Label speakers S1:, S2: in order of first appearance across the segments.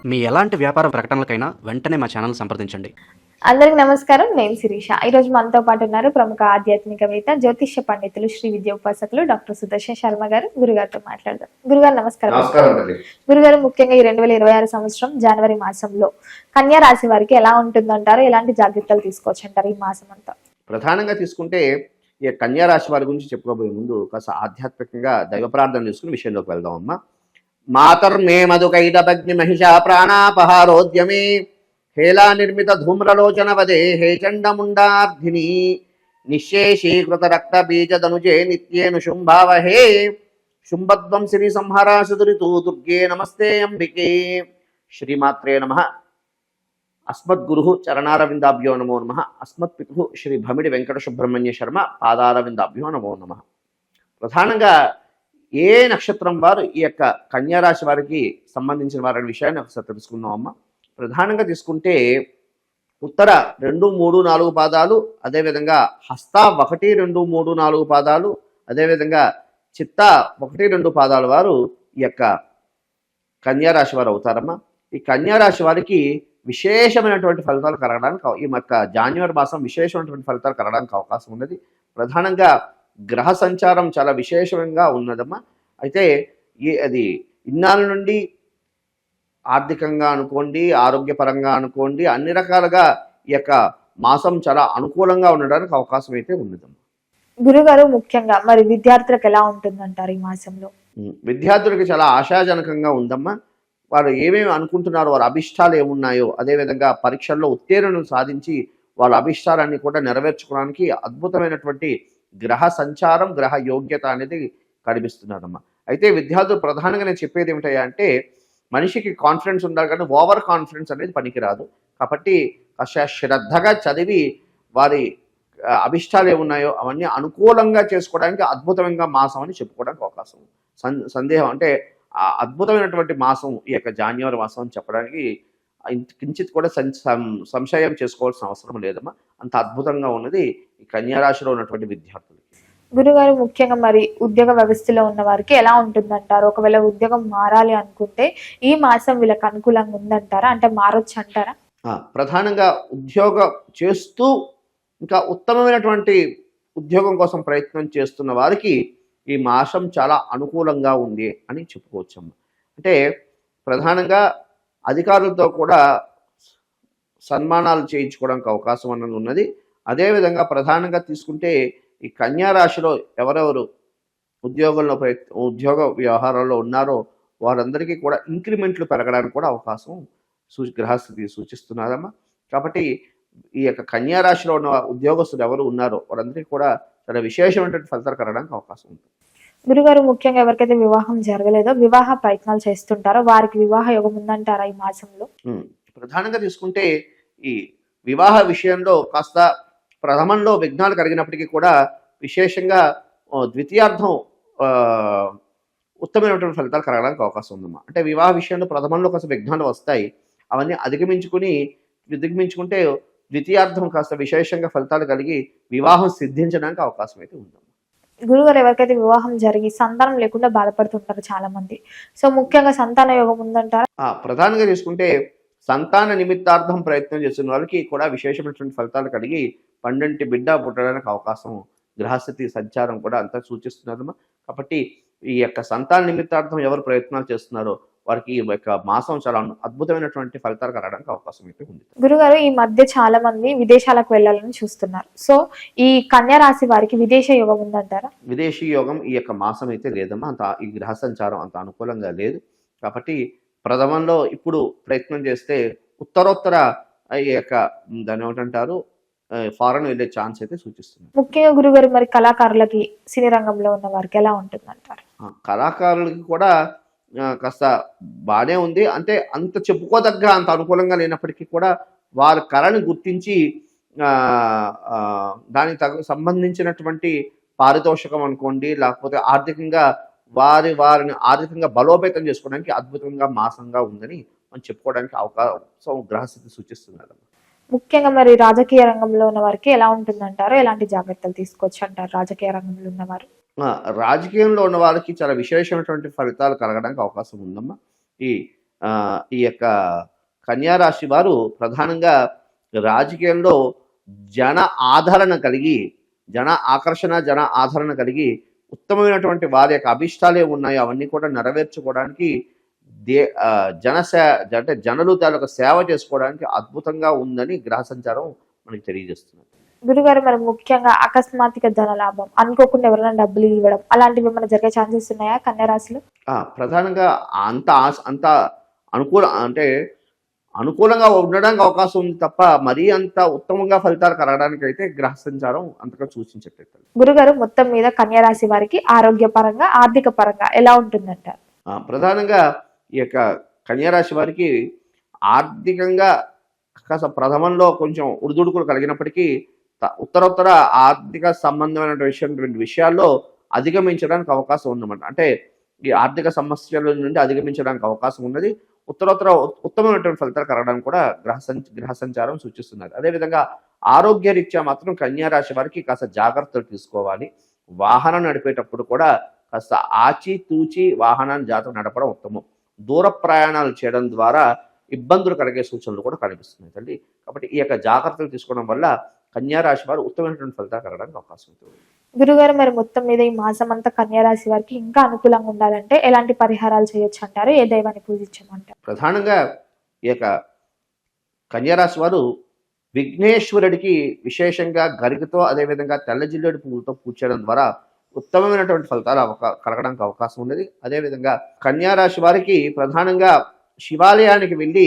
S1: మీ ఎలాంటి వ్యాపార ప్రకటనలకైనా వెంటనే మా ఛానల్ సంప్రదించండి.
S2: అందరికి నమస్కారం. నేను శిరీష. ఈరోజు మనతో పాటు ఉన్నారు ప్రముఖ ఆధ్యాత్మికవేత్త, జ్యోతిష్య పండితులు, శ్రీ విద్య ఉపాసకులు డాక్టర్ సుదర్శన్ శర్మ గారు. గురుగారితో మాట్లాడదాం. గురుగారు నమస్కారం. గురుగారు, ముఖ్యంగా ఈ 2026 సంవత్సరం జనవరి మాసంలో కన్యా రాశి వారికి ఎలా ఉంటుందంటారు? ఎలాంటి జాగ్రత్తలు తీసుకోవచ్చు అంటారు ఈ మాసం అంతా?
S3: ప్రధానంగా తీసుకుంటే ఈ కన్యా రాశి వారి గురించి చెప్పుకోబోయే ముందు కాస్త ఆధ్యాత్మికంగా దైవ ప్రార్థన చేసుకుని విషయంలోకి వెళ్దాం. అమ్మా మాతర్మే మధుకైటభగ్ని మహిషా ప్రాణాపహారోద్యమే హేలా నిర్మిత ధూమ్రలోచన వదే హే చండముండార్ధిని నిశ్శేషీకృత రక్త బీజదనుజే నిత్యేను శుంభావహే శుంభద్వంసిని సంహరా సుదురితూ దుర్గే నమస్తే అంబికే. శ్రీమాత్రే నమః. అస్మద్గురు చరణారవిందాభ్యో నమో నమః. అస్మత్పితు శ్రీ భమిడి వెంకట సుబ్రహ్మణ్య శర్మ పాదారవిందాభ్యో నమో నమః. ప్రధానంగా ఏ నక్షత్రం వారు ఈ యొక్క కన్యారాశి వారికి సంబంధించిన వారి విషయాన్ని ఒకసారి తెలుసుకుందాం. అమ్మ ప్రధానంగా తీసుకుంటే ఉత్తర 2, 3, 4 పాదాలు, అదేవిధంగా హస్త 1, 2, 3, 4 పాదాలు, అదేవిధంగా చిత్త 1, 2 పాదాల వారు ఈ యొక్క కన్యారాశి వారు అవుతారమ్మా. ఈ కన్యారాశి వారికి విశేషమైనటువంటి ఫలితాలు కలగడానికి ఈ యొక్క జాన్యువరి మాసం విశేషమైనటువంటి ఫలితాలు కలగడానికి అవకాశం ఉన్నది. ప్రధానంగా గ్రహ సంచారం చాలా విశేషంగా ఉన్నదమ్మా. అయితే అది ఇన్నాళ్ళ నుండి ఆర్థికంగా అనుకోండి, ఆరోగ్యపరంగా అనుకోండి, అన్ని రకాలుగా ఈ యొక్క మాసం చాలా అనుకూలంగా ఉండడానికి అవకాశం అయితే ఉన్నదమ్మా.
S2: గురుగారు, ముఖ్యంగా మరి విద్యార్థులకు ఎలా ఉంటుందంటారు ఈ మాసంలో?
S3: విద్యార్థులకు చాలా ఆశాజనకంగా ఉందమ్మా. వారు ఏమేమి అనుకుంటున్నారో, వారి అభిష్టాలు ఏమున్నాయో, అదేవిధంగా పరీక్షల్లో ఉత్తీర్ణను సాధించి వాళ్ళ అభిష్టాలన్నీ కూడా నెరవేర్చుకోవడానికి అద్భుతమైనటువంటి గ్రహ సంచారం, గ్రహ యోగ్యత అనేది కనిపిస్తున్నదమ్మా. అయితే విద్యార్థులు ప్రధానంగా నేను చెప్పేది ఏమిటయ్యా అంటే, మనిషికి కాన్ఫిడెన్స్ ఉండాలి కానీ ఓవర్ కాన్ఫిడెన్స్ అనేది పనికిరాదు. కాబట్టి శ్రద్ధగా చదివి వారి అభిష్టాలు ఏమున్నాయో అవన్నీ అనుకూలంగా చేసుకోవడానికి అద్భుతంగా మాసం అని చెప్పుకోవడానికి అవకాశం ఉంది. సందేహం అంటే అద్భుతమైనటువంటి మాసం ఈ యొక్క జాన్యువరి మాసం అని చెప్పడానికి కించిత్ కూడా సంశయం చేసుకోవాల్సిన అవసరం లేదమ్మా. అంత అద్భుతంగా ఉన్నది ఈ కన్యారాశిలో ఉన్నటువంటి విద్యార్థులు.
S2: గురుగారు, ముఖ్యంగా మరి ఉద్యోగ వ్యవస్థలో ఉన్న వారికి ఎలా ఉంటుందంటారు? ఒకవేళ ఉద్యోగం మారాలి అనుకుంటే ఈ మాసం వీళ్ళకి అనుకూలంగా ఉందంటారా? అంటే మారొచ్చు అంటారా?
S3: ప్రధానంగా ఉద్యోగం చేస్తూ ఇంకా ఉత్తమమైనటువంటి ఉద్యోగం కోసం ప్రయత్నం చేస్తున్న వారికి ఈ మాసం చాలా అనుకూలంగా ఉంది అని చెప్పుకోవచ్చమ్మా. అంటే ప్రధానంగా అధికారులతో కూడా సన్మానాలు చేయించుకోవడానికి అవకాశం అన్నది ఉన్నది. అదేవిధంగా ప్రధానంగా తీసుకుంటే ఈ కన్యారాశిలో ఎవరెవరు ఉద్యోగ వ్యవహారాల్లో ఉన్నారో వారందరికీ కూడా ఇంక్రిమెంట్లు పెరగడానికి కూడా అవకాశం గ్రహస్థితి సూచిస్తున్నారమ్మా. కాబట్టి ఈ యొక్క కన్యారాశిలో ఉన్న ఉద్యోగస్తులు ఎవరు ఉన్నారో వారందరికీ కూడా చాలా విశేషమైనటువంటి ఫలితాలు కలగడానికి అవకాశం ఉంటుంది.
S2: గురుగారు, ముఖ్యంగా ఎవరికైతే వివాహం జరగలేదో, వివాహ ప్రయత్నాలు చేస్తుంటారో వారికి వివాహ యోగం ఉందంటారా ఈ మాసంలో?
S3: ప్రధానంగా తీసుకుంటే ఈ వివాహ విషయంలో కాస్త ప్రథమంలో విఘ్నాలు కలిగినప్పటికీ కూడా విశేషంగా ద్వితీయార్థం ఉత్తమమైనటువంటి ఫలితాలు కలగడానికి అవకాశం ఉందమ్మా. అంటే వివాహ విషయంలో ప్రథమంలో కాస్త విఘ్నాలు వస్తాయి. అవన్నీ అధిగమించుకుంటే ద్వితీయార్థం కాస్త విశేషంగా ఫలితాలు కలిగి వివాహం సిద్ధించడానికి అవకాశం అయితే ఉందమ్మా.
S2: గురుగారు, ఎవరికైతే వివాహం జరిగి సంతానం లేకుండా బాధపడుతుంటారు చాలా మంది, సో ముఖ్యంగా సంతాన యోగం ఉందంటారా?
S3: ప్రధానంగా తీసుకుంటే సంతాన నిమిత్తార్థం ప్రయత్నం చేస్తున్న వాళ్ళకి కూడా విశేషమైనటువంటి ఫలితాలు కలిగి పండంటి బిడ్డ పుట్టడానికి అవకాశం గ్రహస్థితి సంచారం కూడా అంతా సూచిస్తున్నదమ్మా. కాబట్టి ఈ యొక్క సంతాన నిమిత్తార్థం ఎవరు ప్రయత్నాలు చేస్తున్నారో వారికి ఈ యొక్క మాసం చాలా అద్భుతమైనటువంటి ఫలితాలు కలగడానికి అవకాశం అయితే ఉంది.
S2: గురుగారు, ఈ మధ్య చాలా మంది విదేశాలకు వెళ్ళాలని చూస్తున్నారు. సో ఈ కన్యా రాశి వారికి విదేశ యోగం ఉందంటారా?
S3: విదేశీ యోగం ఈ యొక్క మాసం అయితే లేదమ్మా. అంత ఈ గ్రహ సంచారం అంత అనుకూలంగా లేదు. కాబట్టి ప్రథమంలో ఇప్పుడు ప్రయత్నం చేస్తే ఉత్తరోత్తర ఈ యొక్క దాని ఏమిటంటారు ఫారెన్ వెళ్ళే ఛాన్స్ అయితే సూచిస్తుంది.
S2: ముఖ్యంగా గురుగారు, మరి కళాకారులకి, సినీ రంగంలో ఉన్న వారికి ఎలా ఉంటుందంటారు?
S3: కళాకారులకి కూడా కాస్త బాగానే ఉంది. అంటే అంత చెప్పుకోదగ్గ అంత అనుకూలంగా లేనప్పటికీ కూడా వారి కళని గుర్తించి దానికి సంబంధించినటువంటి పారితోషికం అనుకోండి, లేకపోతే ఆర్థికంగా వారిని ఆర్థికంగా బలోపేతం చేసుకోవడానికి అద్భుతంగా మాసంగా ఉందని మనం చెప్పుకోవడానికి అవకాశం గ్రహస్థితి సూచిస్తున్నారు.
S2: ముఖ్యంగా మరి రాజకీయ రంగంలో ఉన్న వారికి ఎలా ఉంటుందంటారు? ఎలాంటి జాగ్రత్తలు తీసుకోవచ్చు అంటారు రాజకీయ రంగంలో ఉన్నవారు?
S3: రాజకీయంలో ఉన్న వాళ్ళకి చాలా విశేషమైనటువంటి ఫలితాలు కలగడానికి అవకాశం ఉందమ్మా. ఈ ఈ యొక్క కన్యా రాశి వారు ప్రధానంగా రాజకీయంలో జన ఆదరణ కలిగి, జన ఆకర్షణ, జన ఆదరణ కలిగి ఉత్తమమైనటువంటి వారి యొక్క అభిష్టాలే ఉన్నాయో అవన్నీ కూడా నెరవేర్చుకోవడానికి అంటే జనులు తాలూకు సేవ చేసుకోవడానికి అద్భుతంగా ఉందని గ్రహ సంచారం మనకి తెలియజేస్తున్నారు.
S2: గురుగారు, మరి ముఖ్యంగా అకస్మాత్తుగా ధన లాభం, అనుకోకుండా ఎవరైనా డబ్బులు ఇవ్వడం, అలాంటివి ఏమైనా జరిగే ఛాన్సెస్ ఉన్నాయా కన్యా రాశిలో?
S3: ప్రధానంగా అంత అనుకూలంగా ఉండడానికి అవకాశం ఉంది తప్ప మరీ అంత ఉత్తమంగా ఫలితాలు కలగడానికి అయితే గ్రహ సంచారం అంతగా సూచించట్లేదు.
S2: గురుగారు, మొత్తం మీద కన్యా రాశి వారికి ఆరోగ్యపరంగా, ఆర్థిక పరంగా ఎలా ఉంటుందంటారు?
S3: ప్రధానంగా ఈ యొక్క కన్యా రాశి వారికి ఆర్థికంగా కాస్త ప్రథమంలో కొంచెం ఉడుదుడుకులు కలిగినప్పటికీ ఉత్తరోత్తర ఆర్థిక సంబంధమైనటువంటి విషయాల్లో అధిగమించడానికి అవకాశం ఉందన్నమాట. అంటే ఈ ఆర్థిక సమస్యల నుండి అధిగమించడానికి అవకాశం ఉన్నది. ఉత్తరోత్తర ఉత్తమమైనటువంటి ఫలితాలు కలగడానికి కూడా గ్రహ సంచారం సూచిస్తున్నారు. అదేవిధంగా ఆరోగ్య రీత్యా మాత్రం కన్యా రాశి వారికి కాస్త జాగ్రత్తలు తీసుకోవాలి. వాహనం నడిపేటప్పుడు కూడా కాస్త ఆచితూచి వాహనాన్ని జాగ్రత్తగా నడపడం ఉత్తమం. దూర ప్రయాణాలు చేయడం ద్వారా ఇబ్బందులు కలిగే సూచనలు కూడా కనిపిస్తున్నాయి తల్లి. కాబట్టి ఈ యొక్క జాగ్రత్తలు తీసుకోవడం వల్ల కన్యా రాశి వారు ఉత్తమమైనటువంటి ఫలితాలు కలగడానికి అవకాశం ఉంటుంది.
S2: గురుగారు, మరి మొత్తం మీద ఈ మాసం అంతా కన్యా రాశి వారికి ఇంకా అనుకూలంగా ఉండాలంటే ఎలాంటి పరిహారాలు చేయొచ్చు అంటారు? ఏ దైవాన్ని పూజించమంటారు?
S3: ప్రధానంగా ఈ యొక్క కన్యా రాశి వారు విఘ్నేశ్వరుడికి విశేషంగా గరికతో అదేవిధంగా తెల్ల జిల్లేడు పువ్వులతో పూజ చేయడం ద్వారా ఉత్తమమైనటువంటి ఫలితాలు కలగడానికి అవకాశం ఉన్నది. అదేవిధంగా కన్యా రాశి వారికి ప్రధానంగా శివాలయానికి వెళ్ళి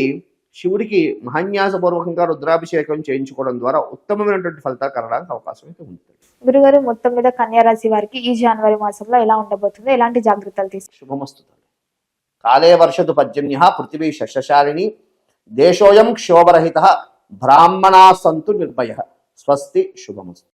S3: శివుడికి మహాన్యాసపూర్వకంగా రుద్రాభిషేకం చేయించుకోవడం ద్వారా ఉత్తమమైనటువంటి ఫలితాలు కలగడానికి అవకాశం అయితే ఉంటుంది.
S2: గురుగారు, మొత్తం మీద కన్యా రాశి వారికి ఈ జనవరి మాసంలో ఎలా ఉండబోతుంది, ఎలాంటి జాగ్రత్తలు తీసుకు?
S3: శుభమస్తు. కాలే వర్షతు పర్జన్య పృథివీ శస్యశాలిని దేశోయం క్షోభరహిత బ్రాహ్మణా సంతు నిర్భయ స్వస్తి. శుభమస్తు.